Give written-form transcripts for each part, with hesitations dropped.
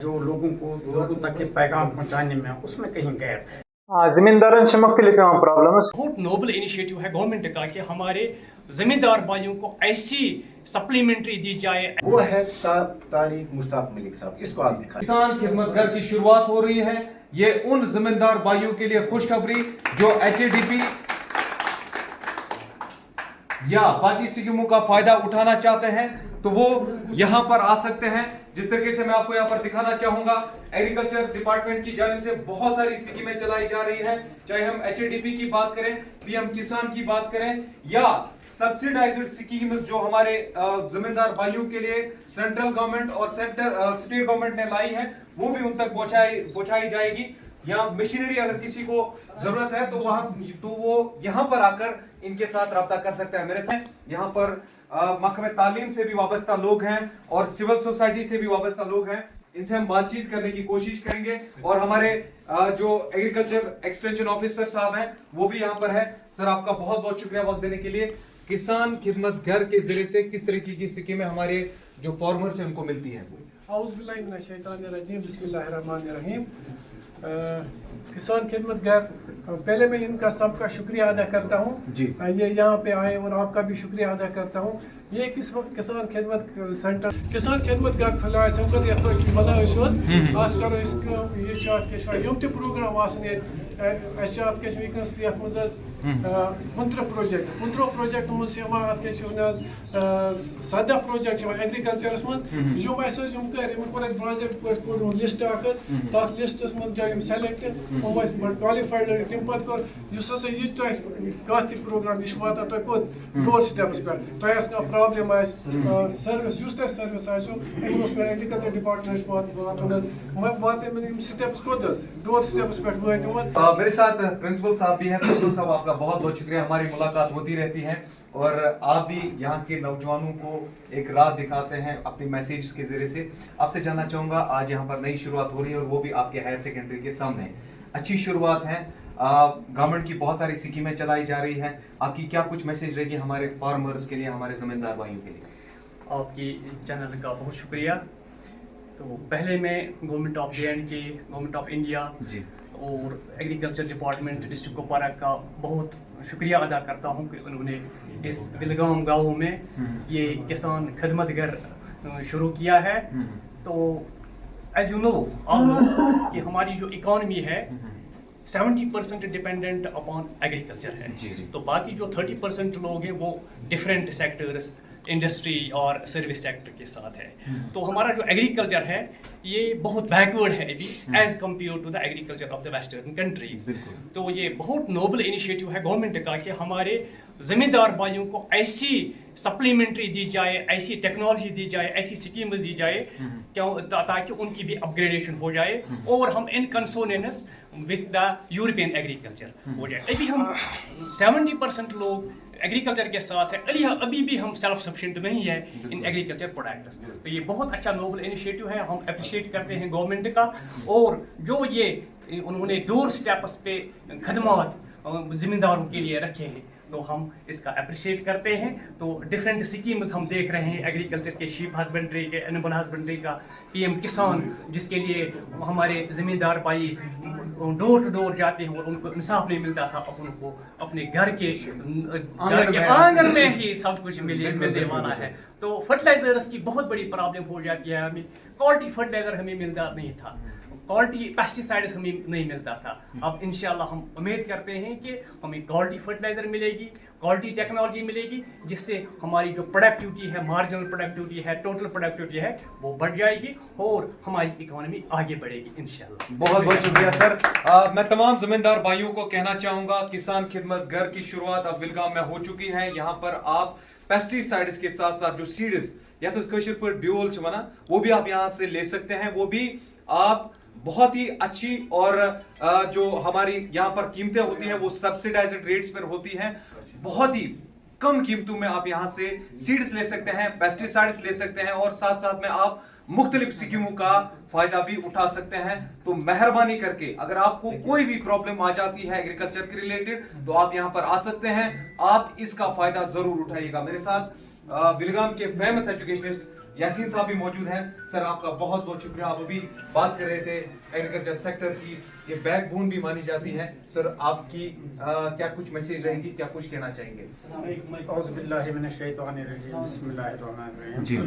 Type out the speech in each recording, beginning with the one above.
जो लोगों तक के पैगाम पहुंचाने में उसमें कहीं गैप है। जमींदारांचे मुख्तलिफ प्रॉब्लम्स बहुत नोबल इनिशिएटिव है गवर्नमेंट का कि हमारे जमींदार भाइयों को ऐसी सप्लीमेंट्री दी जाए। वो है तारिक मुश्ताक मलिक साहब, इसको आप दिखाएं। किसान खिदमत घर की शुरुआत हो रही है। ये उन जमींदार भाइयों के लिए खुशखबरी जो HADP या बाकी स्कीमों का फायदा उठाना चाहते हैं, तो वो यहाँ पर आ सकते हैं। जिस तरीके से मैं आपको यहाँ पर दिखाना चाहूंगा, एग्रीकल्चर डिपार्टमेंट की जानिब से बहुत सारी स्कीमें चलाई जा रही है, चाहे हम HADP की बात करें, PM किसान की बात करें, या सब्सिडाइज्ड स्कीम्स जो हमारे जमींदार भाइयों के लिए सेंट्रल गवर्नमेंट और स्टेट गवर्नमेंट ने लाई है, वो भी उन तक पहुंचाई जाएगी। या मशीनरी अगर किसी को जरूरत है तो वो यहाँ पर आकर इनके साथ रब्ता कर सकते हैं। मेरे साथ यहाँ पर महकमे तालीम से भी वाबस्ता लोग हैं और सिविल सोसाइटी से भी वाबस्ता लोग हैं। इनसे हम बातचीत करने की कोशिश करेंगे और हमारे जो एग्रीकल्चर एक्सटेंशन ऑफिसर साहब हैं वो भी यहाँ पर है। सर, आपका बहुत बहुत शुक्रिया वक्त देने के लिए। किसान खिदमत घर के जरिए से किस तरीके की स्कीमें हमारे जो फार्मर्स हैं उनको मिलती हैं? किसान खिदमत घर, पहले मैं इनका सबका शुक्रिया अदा करता हूँ जी। ये यहाँ पे आए और आपका भी शुक्रिया अदा करता हूँ। ये किसान खिदमत सेंटर किसान खिदमत घर खुला है संकट या तो बना आज करो इसको ये चाहत के शायद यम ते प्रोग्राम आसने चाहत के वीकनेस यत मज मुंत्रो प्रोजेक्ट मज आत के सदा प्रोजेक्ट एग्रीकल्चरस मज यम यम कर कोर बाज़ाब्त पे कोर लिस्ट तथ लिस्टस मज गए सेलेक्ट क्वालिफाइड तम पे कोर ये कत प्रोग्राम यह वाता तुम कोत डोर स्टेप्स पे तुम प्रॉब्लम सर्विस सर्विस पे एग्रीकल्चर डिपार्टमेंट वात स्टेप्स कोत डोर स्टेप्स पे वो मेरे साथ प्रिंसिपल साहब भी हैं। प्रिंसिपल साहब, आपका बहुत बहुत शुक्रिया। हमारी मुलाकात होती रहती है और आप भी यहाँ के नौजवानों को एक राह दिखाते हैं अपनी मैसेज के जरिए से। आपसे जानना चाहूँगा, आज यहाँ पर नई शुरुआत हो रही है और वो भी आपके हायर सेकेंडरी के सामने। अच्छी शुरुआत है, गवर्नमेंट की बहुत सारी स्कीमें चलाई जा रही है। आपकी क्या कुछ मैसेज रहेगी हमारे फार्मर्स के लिए, हमारे जमींदार भाइयों के लिए? आपकी चैनल का बहुत शुक्रिया। तो पहले मैं government of JNK, government of India जी और एग्रीकल्चर डिपार्टमेंट डिस्ट्रिक्ट कुपवारा का बहुत शुक्रिया अदा करता हूँ कि उन्होंने इस विलगाम गाँव में ये किसान खिदमत घर शुरू किया है। तो एज यू नो कि हमारी जो इकॉनमी है 70% डिपेंडेंट अपॉन एग्रीकल्चर है। तो बाकी जो 30% लोग हैं वो डिफरेंट सेक्टर्स, इंडस्ट्री और सर्विस सेक्टर के साथ है। तो हमारा जो एग्रीकल्चर है ये बहुत बैकवर्ड है अभी as compare to the agriculture of the western countries. तो ये बहुत नोबल इनिशिएटिव है गवर्नमेंट का कि हमारे जमींदार भाइयों को ऐसी सप्लीमेंट्री दी जाए, ऐसी टेक्नोलॉजी दी जाए, ऐसी स्कीम्स दी जाए ताकि उनकी भी अपग्रेडेशन हो जाए और हम इन कंसोनेंस विद द यूरोपियन एग्रीकल्चर हो जाए। अभी हम 70% लोग एग्रीकल्चर के साथ है, अभी भी हम सेल्फ सफिशिएंट नहीं है इन एग्रीकल्चर प्रोडक्ट्स। तो ये बहुत अच्छा नोबल इनिशिएटिव है, हम अप्रिशिएट करते हैं गवर्नमेंट का। और जो ये उन्होंने डोर स्टेप्स पे खदमात जिम्मेदारों के लिए रखे हैं तो हम इसका अप्रिशिएट करते हैं। तो डिफरेंट स्कीम्स हम देख रहे हैं एग्रीकल्चर के, शीप हस्बेंड्री के, एनिमल हस्बेंड्री का, PM किसान, जिसके लिए हमारे ज़मींदार भाई डोर टू डोर जाते हैं और उनको इंसाफ नहीं मिलता था। अब उनको अपने घर के आंगन में ही सब कुछ मिलने वाला है। तो फर्टिलाइजर्स की बहुत बड़ी प्रॉब्लम हो जाती है, हमें क्वालिटी फर्टिलाइजर हमें मिलता नहीं था, क्वालिटी पेस्टिसाइड्स हमें नहीं मिलता था। अब इंशाल्लाह हम उम्मीद करते हैं कि हमें क्वालिटी फर्टिलाइजर मिलेगी, क्वालिटी टेक्नोलॉजी मिलेगी, जिससे हमारी जो प्रोडक्टिविटी है, मार्जिनल प्रोडक्टिविटी है, टोटल प्रोडक्टिविटी है, वो बढ़ जाएगी और हमारी इकोनॉमी आगे बढ़ेगी इंशाल्लाह। बहुत बहुत शुक्रिया सर। मैं तमाम जमींदार भाइयों को कहना चाहूँगा, किसान खिदमत घर की शुरुआत अब विलगाम में हो चुकी है। यहाँ पर आप पेस्टिसाइड्स के साथ साथ जो सीड्स या तो कशर पर ब्यूल बना वो भी आप यहाँ से ले सकते हैं। वो भी आप बहुत ही अच्छी और जो हमारी यहाँ पर कीमतें होती हैं वो सब्सिडाइज्ड रेट्स पर होती हैं। बहुत ही कम कीमतों में आप यहाँ से सीड्स ले सकते हैं, पेस्टिसाइड्स ले सकते हैं और साथ साथ में आप मुख्तलिफ स्कीमों का फायदा भी उठा सकते हैं। तो मेहरबानी करके अगर आपको कोई भी प्रॉब्लम आ जाती है एग्रीकल्चर के रिलेटेड तो आप यहाँ पर आ सकते हैं, आप इसका फायदा जरूर उठाइएगा। मेरे साथ विलगाम के फेमस एजुकेशनिस्ट यासीन साहब भी मौजूद हैं। सर आपका बहुत बहुत शुक्रिया। आप अभी बात कर रहे थे एग्रीकल्चर सेक्टर की, ये बैकबोन भी मानी जाती है। सर आपकी क्या कुछ मैसेज रहेगी, क्या कुछ कहना चाहेंगे? बिस्मिल्लाहिर्रहमानिर्रहीम। जी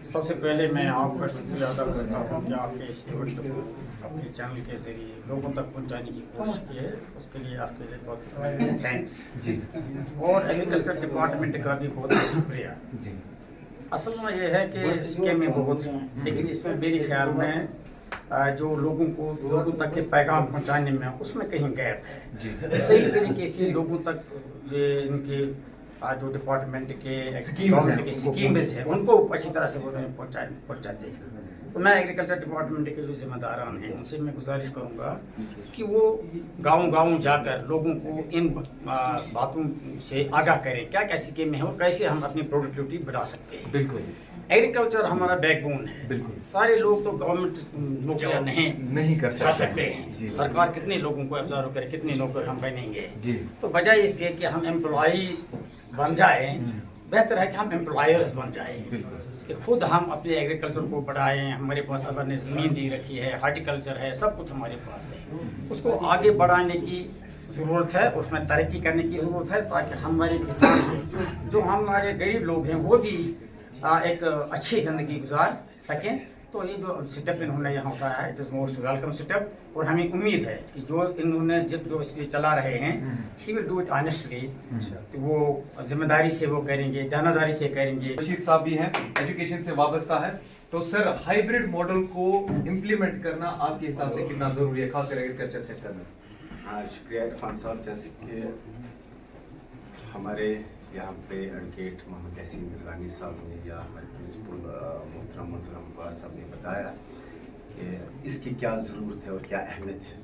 सबसे पहले मैं आपका शुक्रिया अदा करता हूँ कि आपके इस इवेंट को अपने चैनल के जरिए लोगों तक पहुँचाने की कोशिश की है, उसके लिए आपके लिए बहुत थैंक्स जी और एग्रीकल्चर डिपार्टमेंट का भी बहुत बहुत शुक्रिया। जी असल में यह है कि स्कीमें बहुत हैं, लेकिन इसमें मेरे ख्याल में जो लोगों तक के पैगाम पहुंचाने में उसमें कहीं गैप है। जी सही तरीके से लोगों तक ये इनके जो डिपार्टमेंट के गवर्नमेंट के स्कीम्स हैं उनको अच्छी तरह से वो पहुंचाते हैं। तो मैं एग्रीकल्चर डिपार्टमेंट के जो जिम्मेदारान हैं उनसे मैं गुजारिश करूंगा कि वो गांव-गांव जाकर लोगों को इन बातों से आगाह करें, क्या क्या स्कीमें हैं और कैसे हम अपनी प्रोडक्टिविटी बढ़ा सकते हैं। बिल्कुल एग्रीकल्चर हमारा बैकबोन है। बिल्कुल। सारे लोग तो गवर्नमेंट नौकरियां नहीं कर कर सकते हैं। जी सरकार कितने लोगों को ऑब्जर्व करे, कितने नौकर हम बनेंगे। जी तो बजाय इसके कि हम एम्प्लॉय बन जाए, बेहतर है कि हम एम्प्लॉयर्स बन जाए, बिल्कुल कि खुद हम अपने एग्रीकल्चर को बढ़ाएं। हमारे पास अगर ने ज़मीन दे रखी है, हार्टिकल्चर है, सब कुछ हमारे पास है, उसको आगे बढ़ाने की ज़रूरत है, उसमें तरक्की करने की ज़रूरत है ताकि हमारे किसान जो हमारे गरीब लोग हैं वो भी एक अच्छी ज़िंदगी गुजार सकें। तो ये जो सेटअप इन्होंने यहाँ उठाया है it is most welcome setup और हमें उम्मीद है कि जो इन्होंने जो इसके चला रहे हैं he will do it honestly. तो वो जिम्मेदारी से वो करेंगे, दानादारी से करेंगे। रशीद साहब भी हैं, एजुकेशन से वाबस्ता है। तो सर हाइब्रिड मॉडल को इम्प्लीमेंट करना आपके हिसाब से कितना जरूरी है, खासकर एग्रीकल्चर सेक्टर में? हाँ, शुक्रिया इरफान साहब। जैसे कि हमारे यहाँ पे एडवोकेट मोहम्मद यासीन गिलानी साहब ने या हमारे प्रिंसिपल मोहतरम अब्बास साहब ने बताया कि इसकी क्या ज़रूरत है और क्या अहमियत है।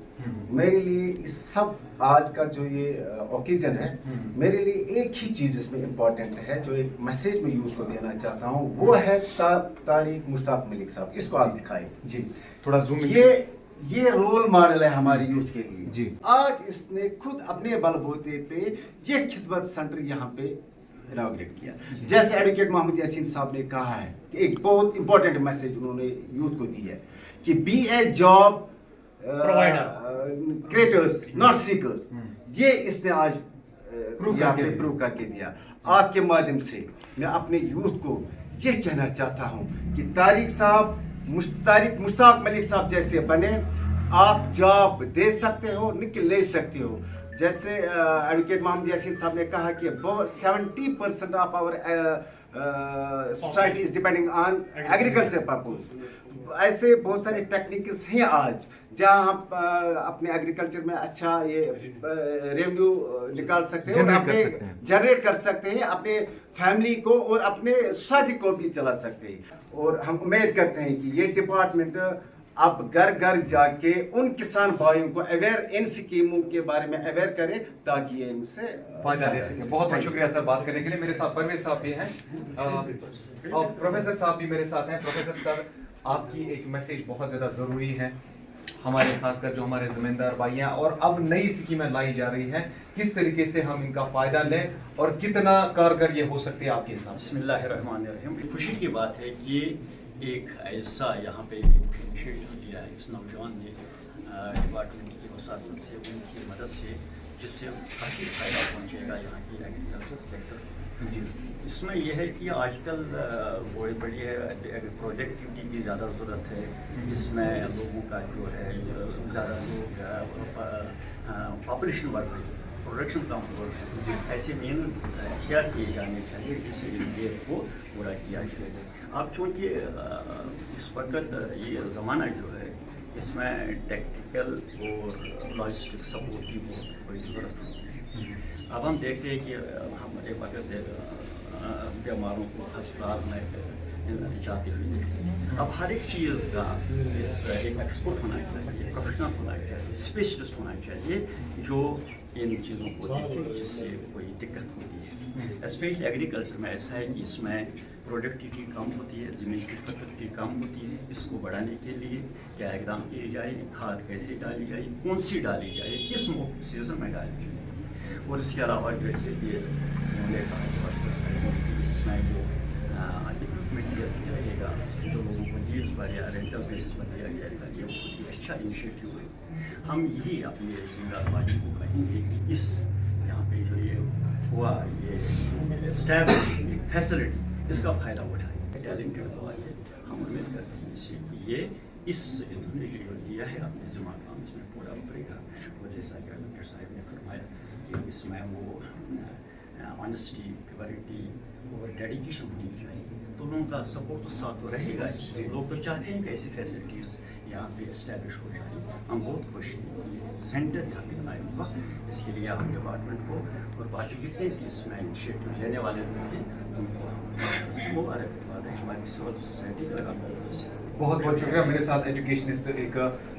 मेरे लिए इस सब आज का जो ये ओकेजन है, मेरे लिए एक ही चीज़ इसमें इम्पॉर्टेंट है, जो एक मैसेज मैं यूथ को देना चाहता हूँ, वो है तारिक मुश्ताक मलिक साहब। इसको आप दिखाएं जी, थोड़ा जूम ये रोल मॉडल है हमारे यूथ के लिए जी। आज इसने खुद अपने बलबूते पे ये खिदमत सेंटर यहाँ पे इनॉग्रेट किया। जैसे एडवोकेट मोहम्मद यासीन साहब ने कहा है कि एक बहुत इंपॉर्टेंट मैसेज उन्होंने यूथ को दी है कि be a job creators not seekers. ये इसने आज यहाँ पे प्रूव करके दिया। आपके माध्यम से मैं अपने यूथ को ये कहना चाहता हूँ कि तारिक मुश्ताक मलिक साहब जैसे बने, आप जॉब दे सकते हो, निकल ले सकते हो। जैसे एडवोकेट मोहम्मद यासीन साहब ने कहा कि 70% of our society is depending on agriculture purpose. ऐसे बहुत सारे टेक्निक्स हैं आज जहाँ हम अपने एग्रीकल्चर में अच्छा ये रेवेन्यू निकाल सकते हैं और अपने जनरेट कर सकते हैं, अपने फैमिली को और अपने सोसाइटी को भी चला सकते हैं। और हम उम्मीद करते हैं कि ये डिपार्टमेंट अब घर घर जाके उन किसान भाइयों को अवेयर, इन स्कीमों के बारे में अवेयर करें ताकि ये इनसे फायदा ले सके। बहुत बहुत शुक्रिया सर बात करने के लिए। मेरे साथ परवेज साहब भी हैं और प्रोफेसर साहब भी मेरे साथ हैं। प्रोफेसर सर, आपकी एक मैसेज बहुत ज़्यादा ज़रूरी है हमारे, खासकर जो हमारे ज़मींदार भाई हैं, और अब नई स्कीमें लाई जा रही हैं, किस तरीके से हम इनका फ़ायदा लें और कितना कारगर ये हो सकती है आपके हिसाब से? बिस्मिल्लाहिर्रहमानिर्रहीम। खुशी की बात है कि एक ऐसा यहाँ पे इनिशिएटिव लिया है इस नौजवान ने डिपार्टमेंट की वसात से, उनकी मदद से, जिससे काफ़ी फ़ायदा पहुँचेगा यहाँ की एग्रीकल्चर सेक्टर। इसमें यह है कि आजकल बहुत बड़ी है प्रोडक्टिविटी की ज़्यादा ज़रूरत है। इसमें लोगों का जो है ज़्यादा लोग पॉपुलेशन बढ़ रही है, प्रोडक्शन कम हो रहा है। ऐसे मीन्स इख्तियार किए जाने चाहिए जिससे ये को पूरा किया जाए। अब चूँकि इस वक्त ये ज़माना जो है इसमें टेक्निकल और लॉजिस्टिक सपोर्ट की बहुत बड़ी ज़रूरत होती है। अब हम देखते हैं कि हमारे वक्त बीमारों को अस्पताल में जाते हुए देखते हैं। अब हर एक चीज़ का एक एक्सपर्ट होना चाहिए, प्रोफेशनल होना चाहिए, स्पेशलिस्ट होना चाहिए जो इन चीज़ों को देखे जिससे कोई दिक्कत होती है। स्पेशली एग्रीकल्चर में ऐसा है कि इसमें प्रोडक्टिविटी कम होती है, ज़मीन की फर्टिलिटी कम होती है। इसको बढ़ाने के लिए क्या इकदाम किए जाए, खाद कैसे डाली जाए, कौन सी डाली जाए, किस सीज़न में डाली जाए। और इसके अलावा जैसे कि उन्होंने कहा इसमें जो इक्विपमेंट रहे गا, जो लोगों को लीज पर या रेंटल बेसिस पर दिया जाएगा, ये बहुत ही अच्छा इनिशिएटिव है। हम यही अपने जिम्मेदार पार्टी को कहेंगे कि इस यहाँ पे जो ये हुआ, ये एस्टैब्लिश फैसिलिटी, इसका फ़ायदा उठाएं। टैलेंटेड हुआ है, हम उम्मीद करते हैं इससे कि ये इस इन्होंने जो दिया है अपने ज़िम्मा काम इसमें पूरा उतरेगा। और जैसा कि डॉक्टर साहब ने फरमाया कि इसमें वो ऑनेस्टी, प्योरिटी और डेडिकेशन होनी चाहिए, तो लोगों का सपोर्ट तो साथ तो रहेगा ही। लोग तो चाहते हैं कि ऐसी फैसिलिटीज़ यहाँ पे इस्टेब्लिश हो जाए। हम बहुत खुश हैं कि सेंटर यहाँ पे बनाया हुआ, इसके लिए हम डिपार्टमेंट को और बाकी जितने भी इसमें इनिशिएटिव लेने वाले थे उनको मुबारकबाद है। हमारी सिविल सोसाइटी का लगा बहुत बहुत शुक्रिया। मेरे साथ एजुकेशनिस्ट एक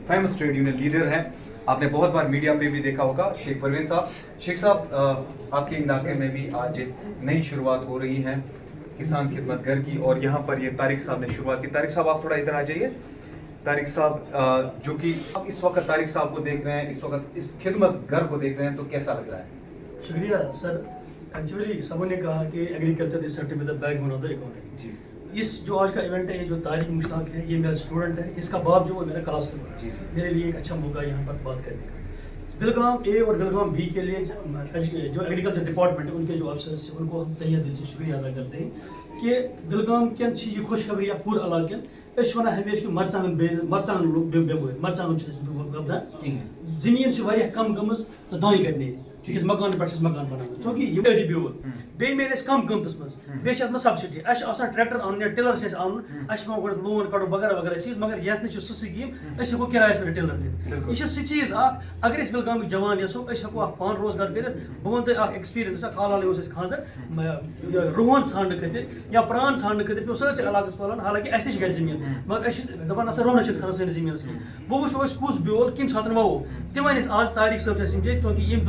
फेमस ट्रेड यूनियन लीडर हैं, आपने बहुत बार मीडिया पे भी देखा होगा, शेख परवेज साहब। शेख साहब, आपके इलाके में भी आज एक नई शुरुआत हो रही है किसान खिदमत घर की, और यहाँ पर ये तारिक साहब ने शुरुआत की। तारिक साहब, आप थोड़ा इधर आ जाइए। तारिक साहब, जो कि आप इस वक्त तारिक साहब को देख रहे हैं, इस वक्त इस खिदमत घर को देख रहे हैं, तो कैसा लग रहा है? शुक्रिया सर। एक्चुअली सबों ने कहा कि agriculture is sector with the backbone of the economy. जी, इस जो आज का इवेंट है, ये जो तारिक मुश्ताक है, ये मेरा स्टूडेंट है, इसका बाप जो है मेरा क्लास में जी, मेरे लिए एक अच्छा मौका है यहाँ पर बात करने का। विलगाम ए और विलगाम बी के लिए जो एग्रीकल्चर डिपार्टमेंट है, उनके जो अफसर्स हैं, उनको हम तहे दिल से शुक्रिया अदा करते हैं कि विलगाम के ये खुशखबरी पूरे इलाके वन हमेशा कि मरचान लोग मरचान जमीन कम गम तो दाई कर चूँकि मकान पे मकान बना चूँकि ये ब्यूल बे मिले कम कीमतस मे सब्सिडी ट्रैक्टर अन या टिलर अन गो लोन कड़ो वगैरह वगैरह चीज, मगर ये सह स्कीम हको किरायस पे टिलर दिख। यह सह चीज अगर विलगाम जवान यसो हको पान रोजगार कर। बह वन तुम एक्सपीरियंस हाल हाल खानदर रोहन ान खतर या प्रान ान खतर पे सरसे इलाकस पालान, हालांकि अस गर जमीन, मगर दपान रोहन खा सन जमीन कहीं। वो वो कुछ ब्योल कम सात वो तम वन आज तारिक सब चूँकि ये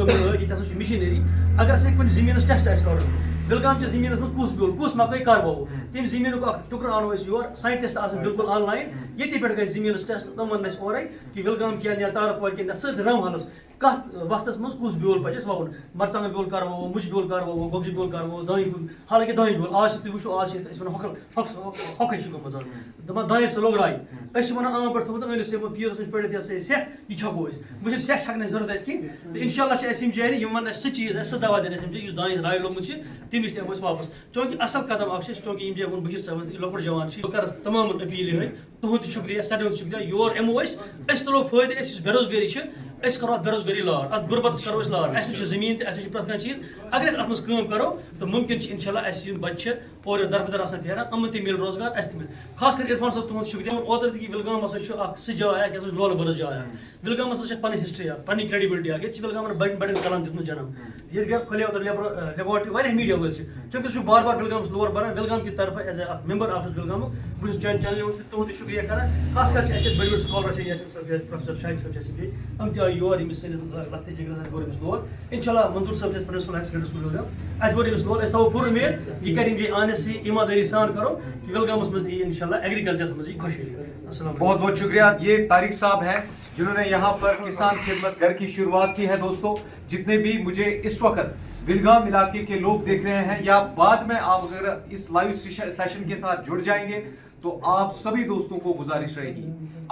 मशीनरी अगर अस कुछ जमीन टेस्ट कर विलगाम जमीन मज कुस ब्योल कुस मकई कर वो तम जमीन टुकर आनो योर साइंटिस्ट बिल्कुल ऑनलाइन ये पे गई जमीन टेस्ट तम वन और कि विलगाम क्या या तारक वाल क्या सर रमहलस कत वक्त मज कुस ब्योल पे ववन मरचांग ब्योल कर वो मुज ब्योल कर वो गोगज ब्योल कर वो दाई, हालांकि दाई ब्योल आज तुम वो आज हक गम दपान दाई से लोग राय वन आम पे थोत अनिस पीरस नश पढ़ सेह यह छको वो सेह छकन जरूरत कहीं। तो इंशाल्लाह जारी वन सह चीज सह दवा दिन दाई राय लोगमुत तमिस तम वापस चूँकि असल कदम चूँकि वो बहुत लकुट जवान कर तमाम अपील तुद शुक्रिया सर शुक्रिया योर यमो तुलो फायदे बेरोजगारी करो बेरोजगारी लार अत गुरबत करो लार जमीन प्रत कह चीज अगर अत करो तो मुमकिन इंशाल्लाह बच्चे और दरबदर फेरान अमन तक मिल रोजगार अस मिल। खास कर इरफान साहब तुद शुक्रिया ओतर कि विलगाम सह जाय लोल बरस जाय Vilgam P history P credibility ये विलगाम बड़न कलान दित जन्म ये खोले लेबोरेटरी वारिया मीडिया वल चूँकि सह बार बार विलगाम लोर बरान विलगाम की तरफ as a member of Vilgam बहुत चैन चैनल तुद शुक्रिया कर। खास कर बड़े बड़े स्कॉलर प्रोफेसर शाहिद साहब हम तय योर लत्ते जिगर लोर इंशाल्लाह मंजूर साहब प्रिंसिपल हायर सेकेंडरी स्कूल वो लोर थो पूरी उम्मीद यह कर आनेस्टी ईमानदारी सान करो कि विलगामस मज इंशाल्लाह एग्रीकल्चर मज खुशहाली। बहुत बहुत शुक्रिया। ये तारिक साहब हैं जिन्होंने यहाँ पर किसान खिदमत घर की शुरुआत की है। दोस्तों, जितने भी मुझे इस वक्त विलगाम इलाके के लोग देख रहे हैं या बाद में आप अगर इस लाइव सेशन के साथ जुड़ जाएंगे तो आप सभी दोस्तों को गुजारिश रहेगी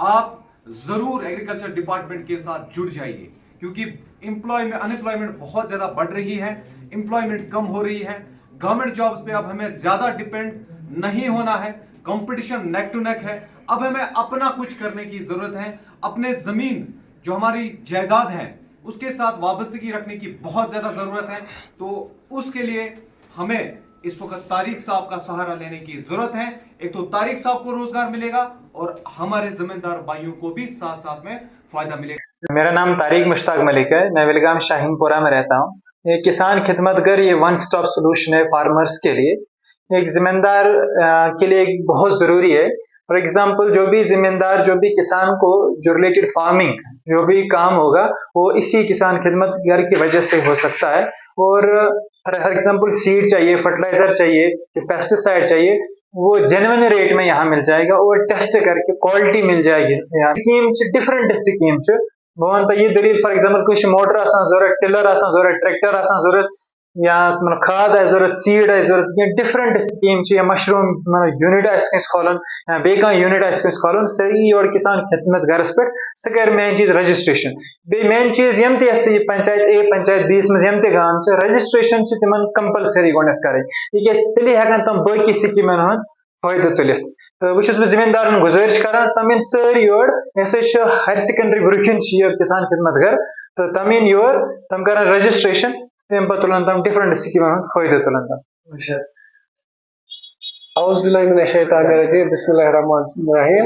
आप जरूर एग्रीकल्चर डिपार्टमेंट के साथ जुड़ जाइए, क्योंकि अनएम्प्लॉयमेंट बहुत ज्यादा बढ़ रही है, एम्प्लॉयमेंट कम हो रही है। गवर्नमेंट जॉब्स पे अब हमें ज्यादा डिपेंड नहीं होना है, कंपटीशन नेक टू नेक है। अब हमें अपना कुछ करने की जरूरत है, अपने जमीन जो हमारी जायदाद है उसके साथ वाबस्तगी रखने की बहुत ज्यादा जरूरत है। तो उसके लिए हमें इस वक्त तारिक साहब का सहारा लेने की जरूरत है। एक तो तारिक साहब को रोजगार मिलेगा और हमारे जमींदार भाइयों को भी साथ साथ में फायदा मिलेगा। मेरा नाम तारिक मुश्ताक मलिक है, मैं विलगाम शाहीनपुरा में रहता हूँ। ये किसान खिदमत घर ये वन स्टॉप सोल्यूशन है फार्मर्स के लिए। एक जिम्मेदार के लिए एक बहुत जरूरी है। फॉर एग्जाम्पल, जो भी जिम्मेदार जो भी किसान को जो रिलेटेड फार्मिंग जो भी काम होगा वो इसी किसान खिदमत घर की वजह से हो सकता है। और फॉर एग्जाम्पल सीड चाहिए, फर्टिलाइजर चाहिए, पेस्टिसाइड चाहिए, वो जेन्युइन रेट में यहाँ मिल जाएगा और टेस्ट करके क्वालिटी मिल जाएगी। स्कीम डिफरेंट स्कीम बहन ये दलील फॉर एग्जाम्पल कुछ मोटर आसान जरूरत, टिलर आसान जरूरत, ट्रैक्टर आसान जरूरत, یا مطلب کھاد آسہِ ضروٗرت سیٖڈ آسہِ ضروٗرت کینٛہہ ڈِفرنٹ سکیٖم چھِ یا مشروٗم مطلب یوٗنِٹ آسہِ کٲنٛسہِ کھولُن یا بیٚیہِ کانٛہہ یوٗنِٹ آسہِ کٲنٛسہِ کھولُن سُہ یی یور کِسان خدمت گرس پٮ۪ٹھ سُہ کرِ مین چیٖز رجسٹریشن بیٚیہِ مین چیٖز یِم تہِ یتھ یہِ پنچایت اے پنچایت بی یس منٛز یِم تہِ گام چھِ رجسٹریشن چھِ تِمن کمپلسری گۄڈنیٚتھ کرٕنۍ تِکیازِ تیٚلے ہیٚکن تِم باقٕے سکیٖمن ہُنٛد فٲیدٕ تُلِتھ تہٕ بہٕ چھُس زٔمیٖندارن گُزٲرِش کران تِم یِن سٲری یور یہِ ہسا چھُ ہایر سیکنڈری برٛونٛہہ چھِ یہِ کِسان خدمت گر تہٕ تِم یِن یور تِم کرن رجسٹریشن تمہِ پتہٕ تُلن تِم ڈِفرنٹ سکیٖمن ہُنٛد فٲیدٕ تُلن تِم اعوذ باللہ من الشیطان الرجیم بسم اللہ الرحمن الرحیم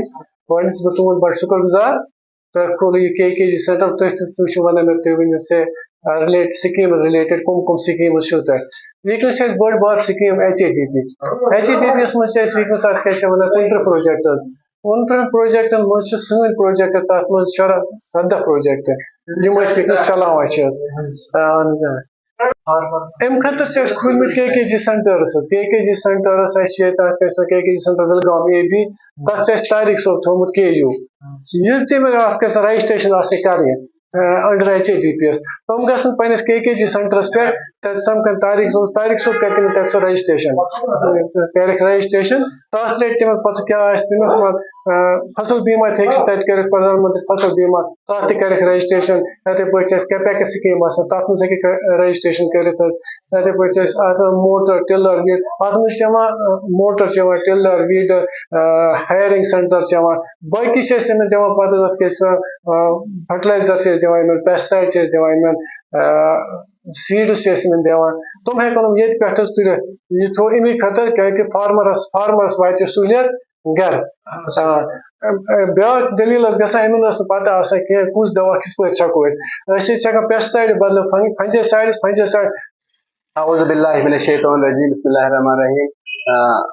گۄڈٕ چھُس بہٕ تُہُنٛد بڑٕ شُکر گُزار تۄہہِ کھوٗلوٕ یہِ KKG سیٚنٹر تُہۍ چھِو ونان مےٚ تُہۍ ؤنِو سے رِلیٹ سکیٖمز رِلیٹڈ کم سکیٖمز چھِو تۄہہِ وٕنکیٚنس چھِ اَسہِ بٔڑ بار سکیٖم HADP یس منٛز چھِ اَسہِ وٕنکیٚنس اَتھ کیٛاہ چھِ وَنان 23 پروجیکٹٕز 23 پروجیکٹن منٛز چھِ سٲنۍ پروجیکٹ تَتھ منٛز 17 پروجیکٹ یِم أسۍ وٕنکیٚنس چلاوان چھِ حظ اہن حظ امہِ خٲطرٕ چھِ اَسہِ کھوٗلمٕتۍ KKG سینٹٲرٕس حظ KKG سینٹٲرٕس اَسہِ چھِ ییٚتہِ KKG سینٹر وِلگام AB تَتھ چھُ اَسہِ طاریق صٲب تھوٚومُت KU یہِ تہِ اَتھ گژھِ رجسٹریشن آسٕنۍ کَرٕنۍ انڈر HADP یس تِم گژھن پنٛنِس KKG سینٹرس پٮ۪ٹھ تَتہِ سمکھن طاریق صٲب کرِ تِمن تَتہِ سُہ رجسٹریشن کَرٮ۪کھ رجسٹریشن تَتھ رٔٹۍ تِمن پتہٕ کیٛاہ آسہِ تٔمِس فصل بیٖما تہِ ہیٚکہِ سُہ تَتہِ کٔرِتھ پردھان منتری فصل بیٖما تَتھ تہِ کَرٮ۪کھ رجسٹریشن یِتھٕے پٲٹھۍ چھِ اَسہِ کیپیکس سکیٖم آسان تَتھ منٛز ہیٚکہِ رجسٹریشن کٔرِتھ حظ یِتھٕے پٲٹھۍ چھِ اَسہِ اَتھ موٹر ٹِلر ویٖڈ اَتھ منٛز چھِ یِوان موٹر چھِ یِوان ٹِلر ویٖڈر ہایرنگ سینٹر چھِ یِوان باقٕے چھِ أسۍ یِمن دِوان پتہٕ تَتھ کیٛاہ چھِ فرٹیلایزر چھِ أسۍ دِوان یِمن پیسٹسایڈ چھِ أسۍ دِوان یِمن سیٖڈٕس چھِ أسۍ یِمن دِوان تِم ہیٚکن یِم ییٚتہِ پٮ۪ٹھ حظ تُلِتھ یہِ تھوٚو اَمی خٲطرٕ کیٛازِ فارمرس واتہِ سہوٗلیت گرٕ بیاکھ دٔلیٖل ٲس گژھان یِمن ٲس نہٕ پتہ آسان کینٛہہ کُس دوا کِتھ پٲٹھۍ چھکو أسۍ ٲسۍ چھکان پیسٹسایڈ بدلہٕ فنجسایڈ اعوذ باللہ من الشیطان الرجیم بسم اللہ الرحمن الرحیم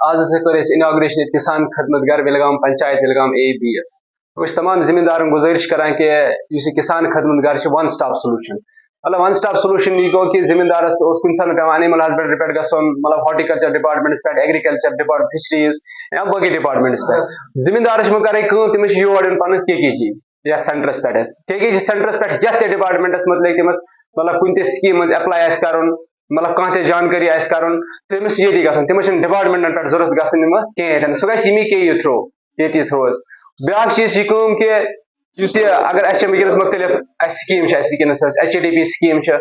آز ہسا کٔر اَسہِ اناگریشن کسان خدمت گر وِلگام پنچایت وِلگام AB یس بہٕ چھُس تمام زمیٖندارن گُزٲرِش کران کہ یُس یہِ کسان خدمت گر چھُ ون سٹاپ سولوشن مطلب ون سٹاپ سولوشن یہِ گوٚو کہ زمیٖندارس اوس کُنہِ ساتہٕ پیٚوان انیمل ہسبنڈری پٮ۪ٹھ گژھُن مطلب ہارٹیکلچر ڈپارٹمنٹس پٮ۪ٹھ ایگریکلچر ڈپارٹمنٹ فشریز یا باقٕے ڈپارٹمنٹس پٮ۪ٹھ زمیٖندارس چھِ وۄنۍ کرٕنۍ کٲم تٔمِس چھُ یور یُن پننِس KKG یتھ سینٹرس پٮ۪ٹھ اَسہِ KKG سینٹرس پٮ۪ٹھ یتھ تہِ ڈپارٹمنٹس متعلق تٔمِس مطلب کُنہِ تہِ سکیٖم منٛز ایپلاے آسہِ کرُن مطلب کانٛہہ تہِ جانکٲری آسہِ کرُن تٔمِس چھُ ییٚتی گژھُن تٔمِس چھُنہٕ ڈپارٹمنٹن پٮ۪ٹھ ضروٗرت گژھُن یِمہٕ کِہیٖنۍ سُہ گژھِ ییٚمی KU تھرو KT تھرو حظ بیاکھ چیٖز چھِ یہِ کٲم کہ یُس یہِ اگر اَسہِ چھِ وٕنکیٚنس مختلف اَسہِ سکیٖم چھِ اَسہِ وٕنکیٚنس حظ HADP سکیٖم چھِ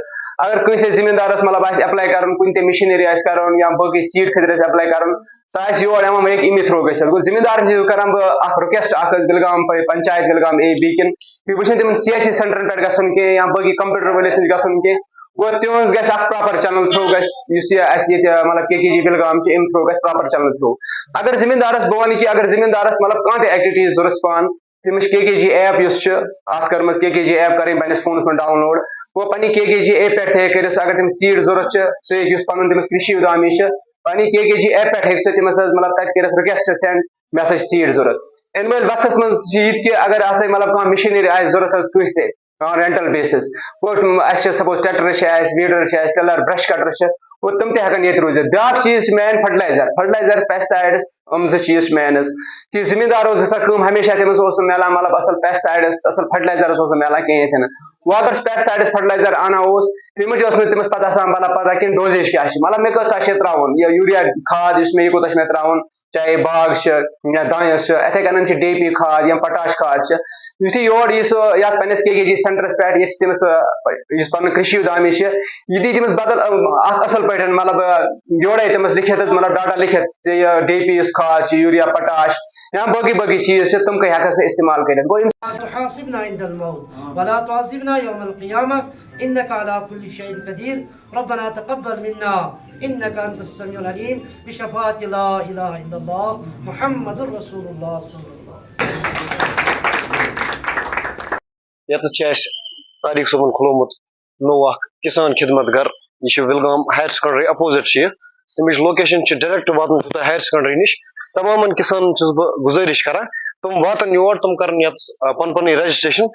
اگر کٲنٛسہِ زمیٖندارس مطلب آسہِ ایپلاے کرُن کُنہِ تہِ مشیٖنری آسہِ کرُن یا باقٕے سیٖڈ خٲطرٕ آسہِ ایپلاے کرُن سُہ آسہِ یور یِوان وۄنۍ ہیٚکہِ اَمی تھرو گٔژھِتھ گوٚو زمیٖندارن چھُس کران بہٕ اکھ رِکویسٹ اکھ حظ وِلگام پنچایت وِلگام AB کِن کہ بہٕ چھُنہٕ تِمن CSC سینٹرن پٮ۪ٹھ گژھُن کینٛہہ یا باقٕے کمپیوٗٹر وٲلِس نِش گژھُن کینٛہہ گوٚو تِہنٛز گژھِ اکھ پراپر چنل تھرو گژھِ یُس یہِ اَسہِ ییٚتہِ مطلب KKG وِلگام چھِ اَمہِ تھرو گژھِ پراپر چنل تھرو اگر زمیٖندارس بہٕ وَنہٕ کہِ اگر زمیٖندارس مطلب کانٛہہ تہِ ایکٹیویٹیٖز ضروٗرت چھِ پانہٕ تٔمِس چھِ KKG ایپ یُس چھِ اَتھ کٔرمٕژ KKG ایپ کَرٕنۍ پنٛنِس فونس منٛز ڈاوُن لوڈ گوٚو پنٛنہِ KKG ایپ پٮ۪ٹھ تہِ ہیٚکہِ کٔرِتھ اگر تٔمِس سیٖڈ ضروٗرت چھِ سُہ ہیٚکہِ یُس پنُن تٔمِس کِرٛشی اُدامی چھِ پنٛنہِ KKG ایپ پٮ۪ٹھ ہیٚکہِ سُہ تٔمِس حظ مطلب تَتہِ کٔرِتھ رِکویسٹ سینڈ مےٚ ہسا چھِ سیٖڈ ضروٗرت یِنہٕ وٲلۍ وقتس منٛز چھِ یہِ تہِ کہِ اگر ہسا مطلب کانٛہہ مشیٖنری آسہِ ضروٗرت حظ کٲنٛسہِ تہِ کانٛہہ رینٹل بیسِس گوٚو اَسہِ چھِ سپوز ٹریکٹر چھِ اَسہِ ویٖڈر چھِ اَسہِ ٹِلر برش کٹر چھِ گوٚو تِم تہِ ہیٚکن ییٚتہِ روٗزِتھ بیاکھ چیٖز چھُ مین فرٹیلایزر پیسٹسایڈس یِم زٕ چیٖز چھِ مین حظ کہِ زمیٖندار اوس گژھان کٲم ہمیشہ تٔمِس اوس نہٕ میلان مطلب اصل پیسٹسایڈس اصل فرٹیلایزرس اوس نہٕ میلان کِہیٖنۍ تہِ نہٕ وۄنۍ اگر پیسٹسایڈس فرٹیلایزر انان اوس تَمِچ ٲس نہٕ تٔمِس پتہ آسان مطلب پتہ کِنہٕ ڈوزیج کیٛاہ چھِ مطلب مےٚ کوٗتاہ چھِ ترٛاوُن یا یوٗریا کھاد یُس مےٚ یہِ کوٗتاہ چھُ مےٚ ترٛاوُن چاہے باغ چھِ یا دانٮ۪س چھِ یِتھٕے کٔنۍ چھِ DAP کھاد یا پوٹاش کھاد چھِ یُتھُے یور یی سُہ یتھ پنٛنِس KKG سینٹرس پٮ۪ٹھ ییٚتہِ چھِ تٔمِس یُس پنُن کِرٛشی اُدامی چھِ یہِ دی تٔمِس بدل اکھ اصل پٲٹھۍ مطلب یورے تٔمِس لیکھِتھ حظ مطلب ڈاٹا لیکھِتھ ژےٚ یہِ DAP یُس کھاد چھِ یوٗریا پوٹاش یا باقٕے چیٖز چھِ تِم ہیٚکن سُہ استعمال کٔرِتھ گوٚو تحاسبنا عند الموت ولا تعذبنا يوم القيامة إنك على كل شيء قدير ربنا تقبل منا إنك أنت السميع العليم بشفاعة لا إله إلا الله محمد رسول الله صلى الله ییٚتٮ۪تھ چھِ اَسہِ طاریق صٲبن کھُلومُت نوٚو اکھ کِسان خدمت گر یہِ چھُ وِلگام ہایر سیکنڈری اپوزِٹ چھِ یہِ تَمِچ لوکیشن چھِ ڈایریکٹ واتان توٚتام ہایر سیکنڈری نِش تمامن کِسانن چھُس بہٕ گُزٲرِش کران تِم واتن یور تِم کرن یتھ پنُن پنٕنۍ رجسٹریشن